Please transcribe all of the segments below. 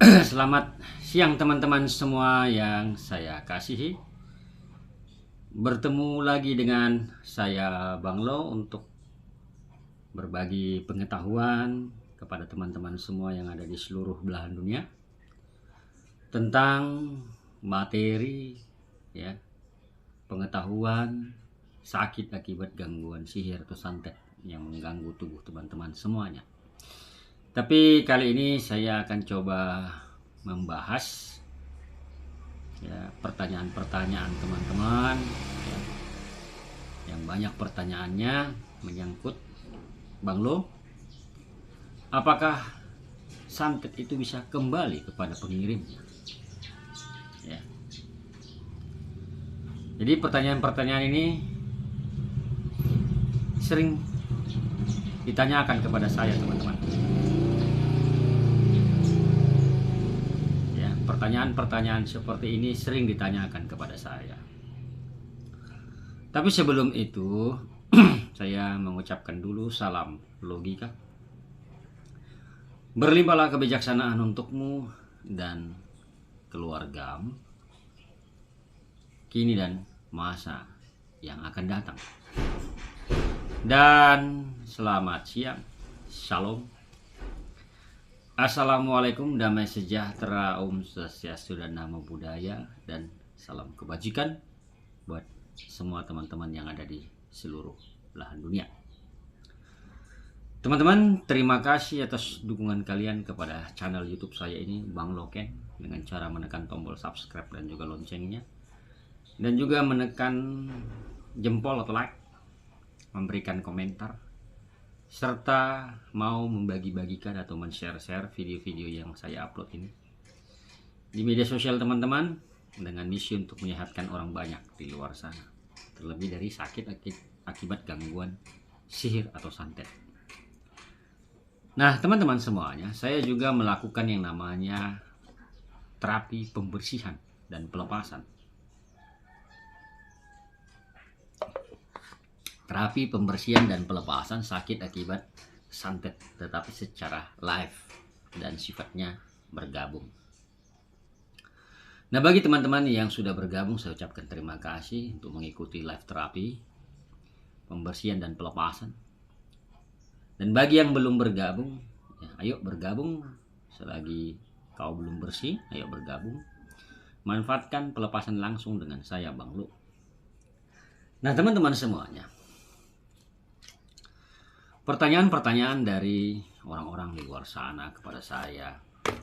Selamat siang teman-teman semua yang saya kasihi. Bertemu lagi dengan saya Bang Lo untuk berbagi pengetahuan kepada teman-teman semua yang ada di seluruh belahan dunia tentang materi ya, pengetahuan sakit akibat gangguan sihir atau santet yang mengganggu tubuh teman-teman semuanya. Tapi kali ini saya akan coba membahas ya, pertanyaan-pertanyaan teman-teman ya, yang banyak pertanyaannya menyangkut Bang Lo, apakah santet itu bisa kembali kepada pengirimnya ya. Jadi pertanyaan-pertanyaan ini sering ditanyakan kepada saya teman-teman. Pertanyaan-pertanyaan seperti ini sering ditanyakan kepada saya. Tapi sebelum itu, saya mengucapkan dulu salam logika. Berlimpahlah kebijaksanaan untukmu dan keluargamu kini dan masa yang akan datang. Dan selamat siang. Shalom. Assalamualaikum, damai sejahtera, Om Swastiastu dan Namo Buddhaya, dan salam kebajikan buat semua teman-teman yang ada di seluruh belahan dunia. Teman-teman, terima kasih atas dukungan kalian kepada channel YouTube saya ini, Bang Loken, dengan cara menekan tombol subscribe dan juga loncengnya, dan juga menekan jempol atau like, memberikan komentar, serta mau membagi-bagikan atau men-share video-video yang saya upload ini di media sosial teman-teman, dengan misi untuk menyehatkan orang banyak di luar sana, terlebih dari sakit akibat gangguan sihir atau santet. Nah teman-teman semuanya, saya juga melakukan yang namanya terapi pembersihan dan pelepasan. Terapi pembersihan dan pelepasan sakit akibat santet, tetapi secara live dan sifatnya bergabung. Nah, bagi teman-teman yang sudah bergabung, saya ucapkan terima kasih untuk mengikuti live terapi pembersihan dan pelepasan. Dan bagi yang belum bergabung, ya, ayo bergabung. Selagi kau belum bersih, ayo bergabung. Manfaatkan pelepasan langsung dengan saya, Bang Lu. Nah, teman-teman semuanya, pertanyaan-pertanyaan dari orang-orang di luar sana kepada saya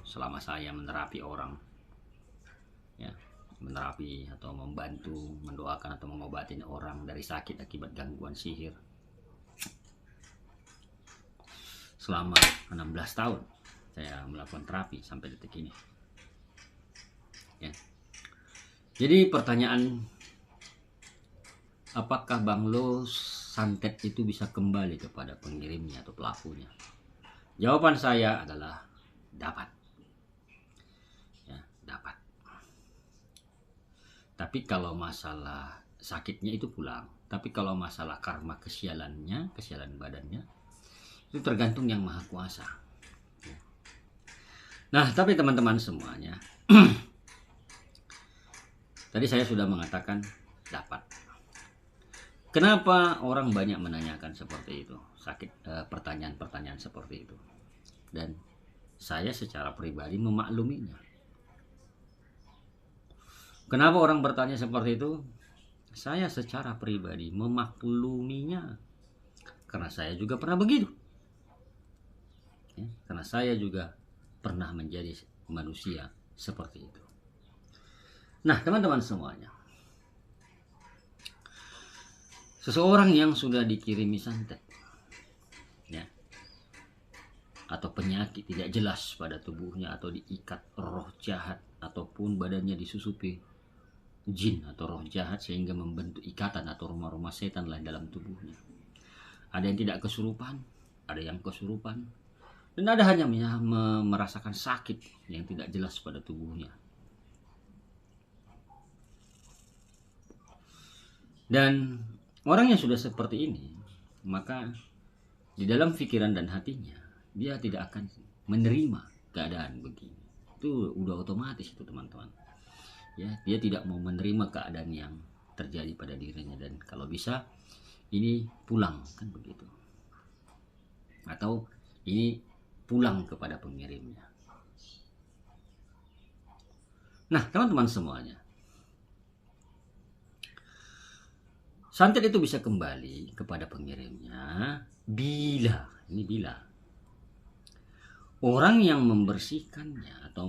selama saya menerapi orang ya, menerapi atau membantu, mendoakan atau mengobatin orang dari sakit akibat gangguan sihir selama 16 tahun saya melakukan terapi sampai detik ini ya. Jadi pertanyaan, apakah Bang Lo santet itu bisa kembali kepada pengirimnya atau pelakunya? Jawaban saya adalah dapat. Ya, dapat. Tapi kalau masalah sakitnya itu pulang. Tapi kalau masalah karma kesialannya, kesialan badannya, itu tergantung Yang Maha Kuasa. Ya. Nah, tapi teman-teman semuanya, tadi saya sudah mengatakan dapat. Kenapa orang banyak menanyakan seperti itu, pertanyaan-pertanyaan seperti itu, dan saya secara pribadi memakluminya. Kenapa orang bertanya seperti itu? Saya secara pribadi memakluminya, karena saya juga pernah begitu ya, karena saya juga pernah menjadi manusia seperti itu. Nah teman-teman semuanya, seseorang yang sudah dikirimi santet ya, atau penyakit tidak jelas pada tubuhnya, atau diikat roh jahat, ataupun badannya disusupi jin atau roh jahat sehingga membentuk ikatan atau rumah-rumah setan lain dalam tubuhnya. Ada yang tidak kesurupan, ada yang kesurupan, dan ada hanya merasakan sakit yang tidak jelas pada tubuhnya. Dan orang yang sudah seperti ini, maka di dalam pikiran dan hatinya dia tidak akan menerima keadaan begini. Itu udah otomatis itu teman-teman. Ya, dia tidak mau menerima keadaan yang terjadi pada dirinya, dan kalau bisa ini pulang, kan begitu. Atau ini pulang kepada pengirimnya. Nah, teman-teman semuanya, santet itu bisa kembali kepada pengirimnya bila orang yang membersihkannya atau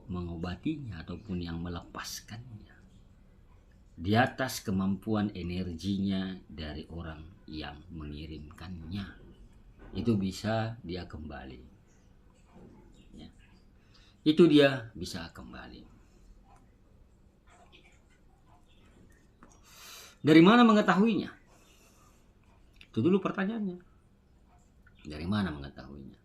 mengobatinya ataupun yang melepaskannya di atas kemampuan energinya dari orang yang mengirimkannya, itu bisa dia kembali. Ya. Itu dia bisa kembali. Dari mana mengetahuinya? Itu dulu pertanyaannya. Dari mana mengetahuinya?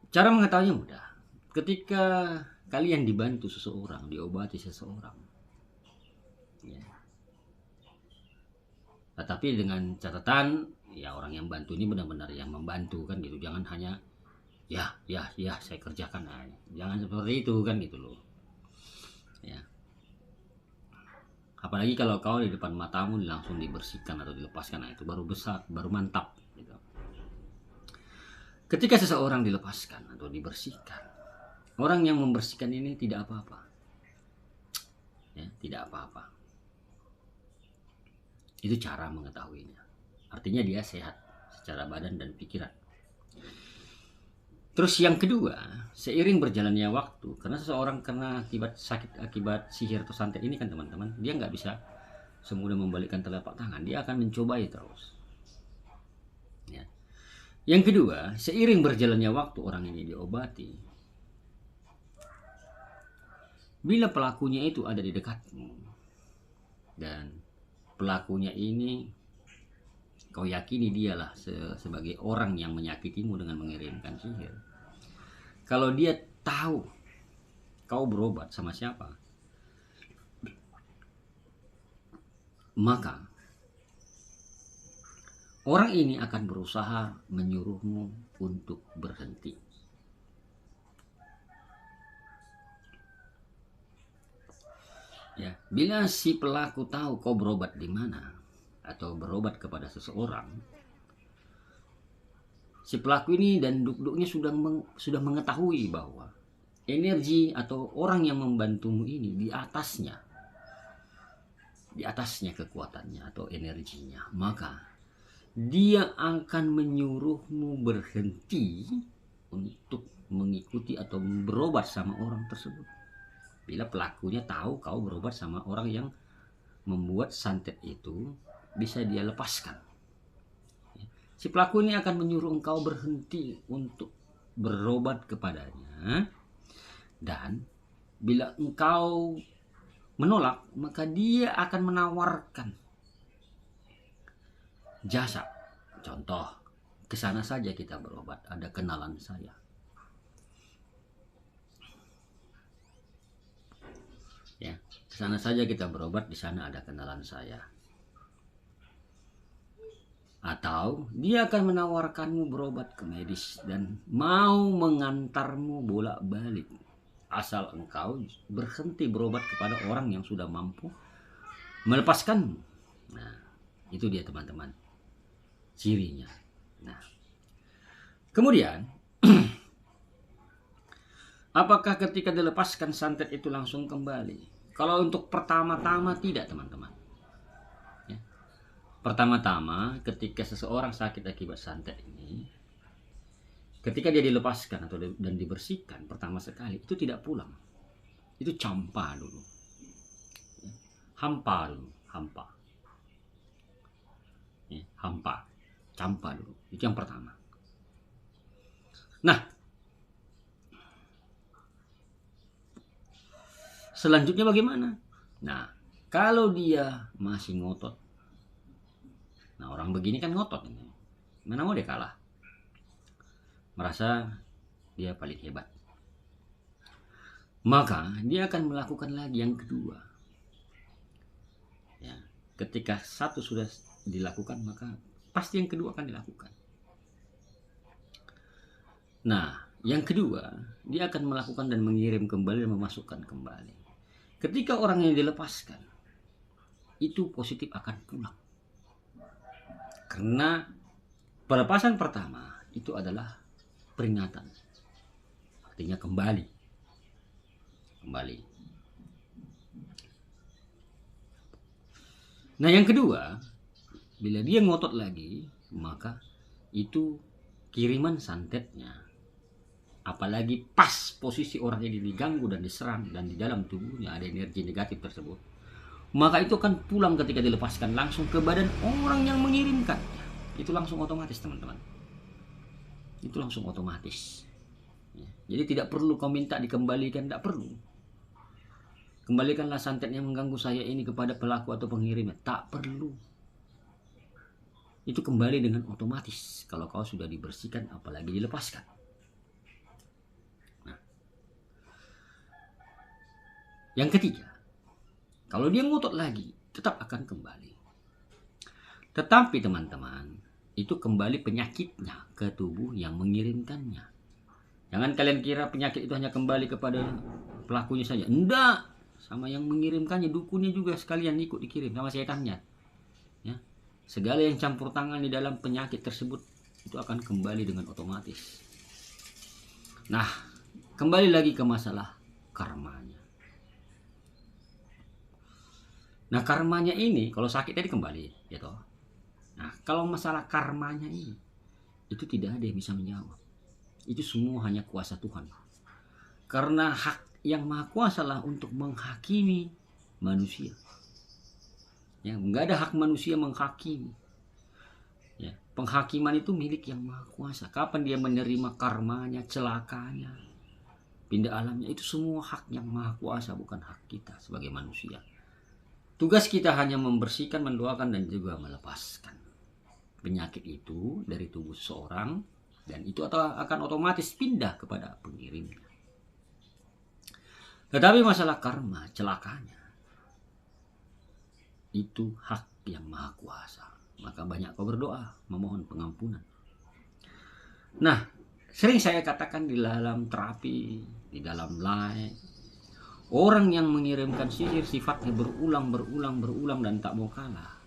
Cara mengetahuinya mudah. Ketika kalian dibantu seseorang, diobati seseorang, ya. Tetapi dengan catatan, ya orang yang bantu ini benar-benar yang membantu, kan gitu. Jangan hanya ya saya kerjakan aja. Jangan seperti itu, kan gitu loh. Ya. Apalagi kalau kau di depan matamu langsung dibersihkan atau dilepaskan, nah itu baru besar, baru mantap gitu. Ketika seseorang dilepaskan atau dibersihkan, orang yang membersihkan ini tidak apa-apa. Ya, tidak apa-apa. Itu cara mengetahuinya. Artinya dia sehat secara badan dan pikiran. Terus yang kedua, seiring berjalannya waktu, karena seseorang kena akibat sakit akibat sihir atau santet ini kan teman-teman, dia nggak bisa semudah membalikkan telapak tangan, dia akan mencobai terus. Ya. Yang kedua, seiring berjalannya waktu orang ini diobati, bila pelakunya itu ada di dekatmu dan pelakunya ini kau yakini dialah sebagai orang yang menyakitimu dengan mengirimkan sihir. Kalau dia tahu kau berobat sama siapa, maka orang ini akan berusaha menyuruhmu untuk berhenti. Ya, bila si pelaku tahu kau berobat di mana atau berobat kepada seseorang, si pelaku ini dan duk-duknya sudah mengetahui bahwa energi atau orang yang membantumu ini di atasnya kekuatannya atau energinya, maka dia akan menyuruhmu berhenti untuk mengikuti atau berobat sama orang tersebut. Bila pelakunya tahu kau berobat sama orang yang membuat santet itu, bisa dia lepaskan. Si pelaku ini akan menyuruh engkau berhenti untuk berobat kepadanya, dan bila engkau menolak, maka dia akan menawarkan jasa. Contoh, kesana saja kita berobat, ada kenalan saya. Ya, kesana saja kita berobat, di sana ada kenalan saya. Atau dia akan menawarkanmu berobat ke medis dan mau mengantarmu bolak-balik, asal engkau berhenti berobat kepada orang yang sudah mampu melepaskanmu. Nah, itu dia teman-teman, cirinya. Nah, kemudian apakah ketika dilepaskan santet itu langsung kembali? Kalau untuk pertama-tama tidak, teman-teman. Pertama-tama ketika seseorang sakit akibat santet ini, ketika dia dilepaskan atau dan dibersihkan pertama sekali, itu tidak pulang. Itu campa dulu. Hampa dulu, hampa. Ya, hampa, campa dulu. Itu yang pertama. Nah, selanjutnya bagaimana? Nah, kalau dia masih ngotot. Nah, orang begini kan ngotot ini. Mana mau dia kalah? Merasa dia paling hebat. Maka dia akan melakukan lagi yang kedua. Ya, ketika satu sudah dilakukan, maka pasti yang kedua akan dilakukan. Nah, Yang kedua, dia akan melakukan dan mengirim kembali dan memasukkan kembali. Ketika orang yang dilepaskan, itu positif akan pulang. Karena pelepasan pertama itu adalah peringatan. Artinya kembali. Nah, yang kedua, bila dia ngotot lagi, maka itu kiriman santetnya. Apalagi pas posisi orang ini diganggu dan diserang dan di dalam tubuhnya ada energi negatif tersebut, maka itu akan pulang ketika dilepaskan langsung ke badan orang yang mengirimkan. Itu langsung otomatis, teman-teman. Itu langsung otomatis. Jadi tidak perlu kau minta dikembalikan, tidak perlu. Kembalikanlah santet yang mengganggu saya ini kepada pelaku atau pengirimnya. Tak perlu. Itu kembali dengan otomatis kalau kau sudah dibersihkan, apalagi dilepaskan. Nah, yang ketiga, kalau dia ngotot lagi, tetap akan kembali. Tetapi teman-teman, itu kembali penyakitnya ke tubuh yang mengirimkannya. Jangan kalian kira penyakit itu hanya kembali kepada pelakunya saja. Enggak. Sama yang mengirimkannya, dukunnya juga sekalian ikut dikirim sama setannya. Ya. Segala yang campur tangan di dalam penyakit tersebut itu akan kembali dengan otomatis. Nah, kembali lagi ke masalah karmanya. Nah, karmanya ini kalau sakit tadi kembali, ya toh. Nah, kalau masalah karmanya ini itu tidak ada yang bisa menjawab. Itu semua hanya kuasa Tuhan. Karena hak yang maha kuasa lah untuk menghakimi manusia. Ya, enggak ada hak manusia menghakimi. Ya, penghakiman itu milik yang maha kuasa. Kapan dia menerima karmanya, celakanya, pindah alamnya, itu semua hak yang maha kuasa, bukan hak kita sebagai manusia. Tugas kita hanya membersihkan, mendoakan, dan juga melepaskan penyakit itu dari tubuh seseorang, dan itu akan otomatis pindah kepada pengirimnya. Tetapi masalah karma, celakanya, itu hak yang maha kuasa. Maka banyak kau berdoa, memohon pengampunan. Nah, sering saya katakan di dalam terapi, di dalam live, orang yang mengirimkan sihir sifatnya berulang dan tak mau kalah.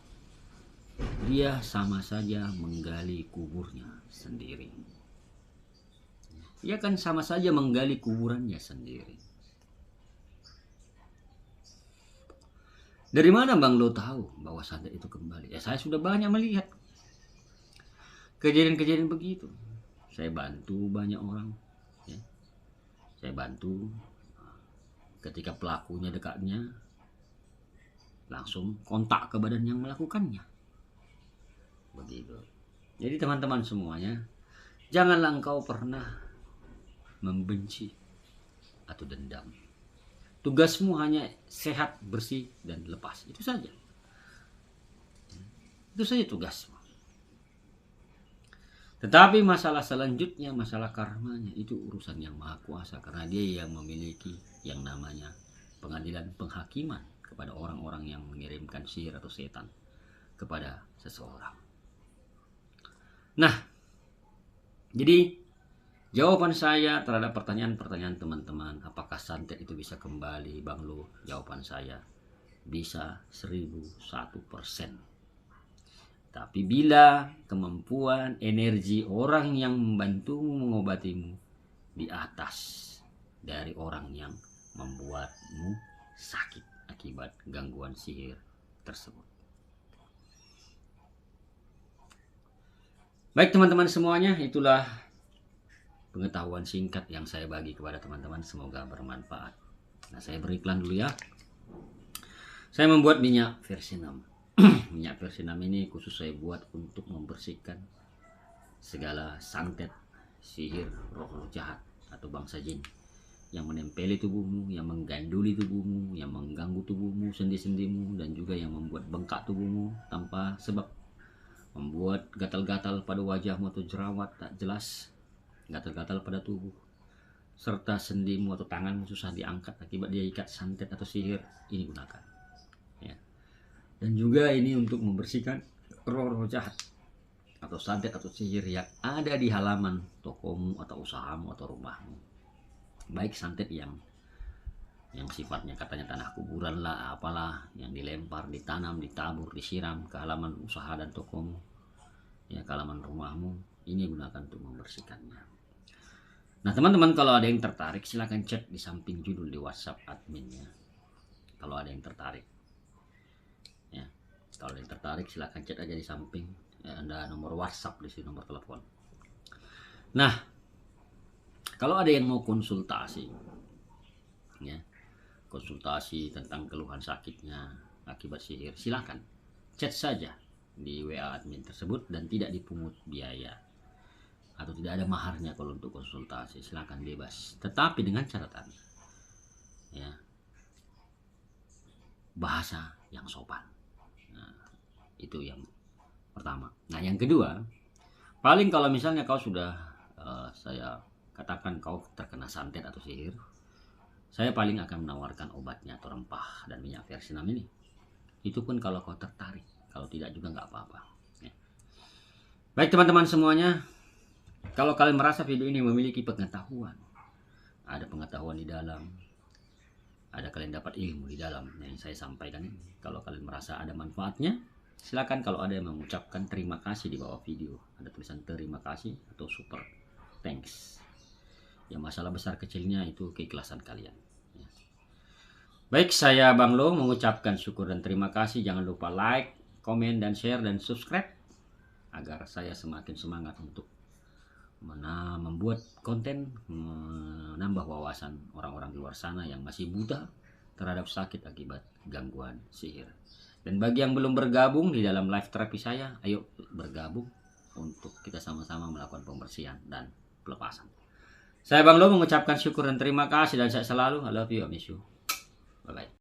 Dia sama saja menggali kuburnya sendiri. Dia kan sama saja menggali kuburannya sendiri. Dari mana Bang Lo tahu bahwa santet itu kembali? Ya saya sudah banyak melihat kejadian-kejadian begitu. Saya bantu banyak orang. Ya. Saya bantu ketika pelakunya dekatnya, langsung kontak ke badan yang melakukannya. Begitu. Jadi teman-teman semuanya, janganlah engkau pernah membenci atau dendam. Tugasmu hanya sehat, bersih, dan lepas. Itu saja. Itu saja tugasmu. Tetapi masalah selanjutnya, masalah karmanya, itu urusan yang maha kuasa. Karena dia yang memiliki yang namanya pengadilan penghakiman kepada orang-orang yang mengirimkan sihir atau setan kepada seseorang. Nah, jadi jawaban saya terhadap pertanyaan-pertanyaan teman-teman, apakah santet itu bisa kembali, Bang Lo? Jawaban saya, bisa 1001%. Tapi bila kemampuan energi orang yang membantumu mengobatimu di atas dari orang yang membuatmu sakit akibat gangguan sihir tersebut. Baik teman-teman semuanya, itulah pengetahuan singkat yang saya bagi kepada teman-teman, semoga bermanfaat. Nah, saya beriklan dulu ya. Saya membuat minyak versi 6. Minyak versi 6 ini khusus saya buat untuk membersihkan segala santet, sihir, roh-roh jahat atau bangsa jin yang menempeli tubuhmu, yang mengganduli tubuhmu, yang mengganggu tubuhmu, sendi-sendimu, dan juga yang membuat bengkak tubuhmu tanpa sebab, membuat gatal-gatal pada wajahmu atau jerawat tak jelas, gatal-gatal pada tubuh, serta sendimu atau tanganmu susah diangkat akibat dia ikat santet atau sihir, ini gunakan ya. Dan juga ini untuk membersihkan roh-roh jahat atau santet atau sihir yang ada di halaman tokomu atau usahamu atau rumahmu. Baik santet yang sifatnya katanya tanah kuburan lah, apalah, yang dilempar, ditanam, ditabur, disiram ke halaman usaha dan tokomu, ya, ke halaman rumahmu, ini gunakan untuk membersihkannya. Nah teman-teman, kalau ada yang tertarik silahkan chat di samping judul di WhatsApp adminnya. Kalau ada yang tertarik, ya, kalau ada yang tertarik silahkan chat aja di samping. Ya, ada nomor WhatsApp di sini, nomor telepon. Nah, kalau ada yang mau konsultasi, ya, konsultasi tentang keluhan sakitnya akibat sihir, silahkan chat saja di WA admin tersebut dan tidak dipungut biaya atau tidak ada maharnya. Kalau untuk konsultasi silahkan bebas, tetapi dengan catatan, ya, bahasa yang sopan. Nah, itu yang pertama. Nah yang kedua, paling kalau misalnya kau sudah saya katakan kau terkena santet atau sihir, saya paling akan menawarkan obatnya atau rempah dan minyak versinam ini. Itu pun kalau kau tertarik, kalau tidak juga nggak apa-apa, ya. Baik teman-teman semuanya, kalau kalian merasa video ini memiliki pengetahuan, ada pengetahuan di dalam, ada kalian dapat ilmu di dalam yang saya sampaikan ini, kalau kalian merasa ada manfaatnya, silakan. Kalau ada yang mengucapkan terima kasih di bawah video, ada tulisan terima kasih atau super thanks. Yang masalah besar kecilnya itu keikhlasan kalian, ya. Baik, saya Bang Lo mengucapkan syukur dan terima kasih. Jangan lupa like, komen, dan share, dan subscribe agar saya semakin semangat untuk membuat konten, menambah wawasan orang-orang di luar sana yang masih buta terhadap sakit akibat gangguan sihir. Dan bagi yang belum bergabung di dalam live terapi saya, ayo bergabung untuk kita sama-sama melakukan pembersihan dan pelepasan. Saya Bang Lo mengucapkan syukur dan terima kasih, dan saya selalu I love you, I miss you. Bye-bye.